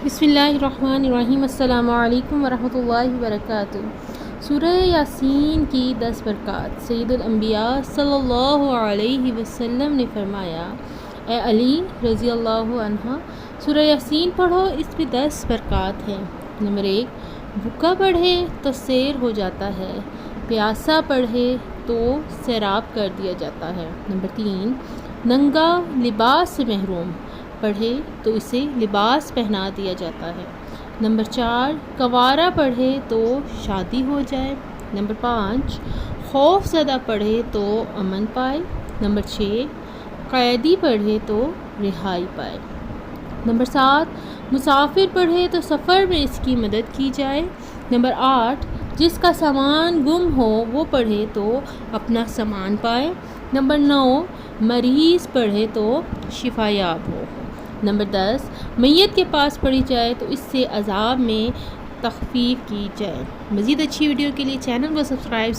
बिस्मिल्लाहिर्रहमानिर्रहीम। अस्सलामु अलैकुम वरहमतुल्लाहि वबरकातुहू। सूरह यासीन की 10 बरक़ात। सैयदुल अंबिया सल्लल्लाहु अलैहि वसल्लम ने फरमाया, ए अली रज़ी अल्लाहु अन्हा, सूरह यासीन पढ़ो, इसमें 10 बरक़ात हैं। नंबर 1, भूखा पढ़े तो सैर हो जाता है, प्यासा पढ़े तो सैराब कर दिया जाता है। नंबर 3, नंगा लिबास से महरूम पढ़े तो इसे लिबास पहना दिया जाता है। नंबर 4, कवारा पढ़े तो शादी हो जाए। नंबर 5, खौफ ज़दा पढ़े तो अमन पाए। नंबर 6, कैदी पढ़े तो रिहाई पाए। नंबर 7, मुसाफिर पढ़े तो सफ़र में इसकी मदद की जाए। नंबर 8, जिसका सामान गुम हो वो पढ़े तो अपना सामान पाए। नंबर 9, मरीज़ पढ़े तो शिफायाब हो। नंबर 10, मैयत के पास पढ़ी जाए तो इससे अज़ाब में तख़फ़ीफ़ की जाए। मज़ीद अच्छी वीडियो के लिए चैनल को सब्सक्राइब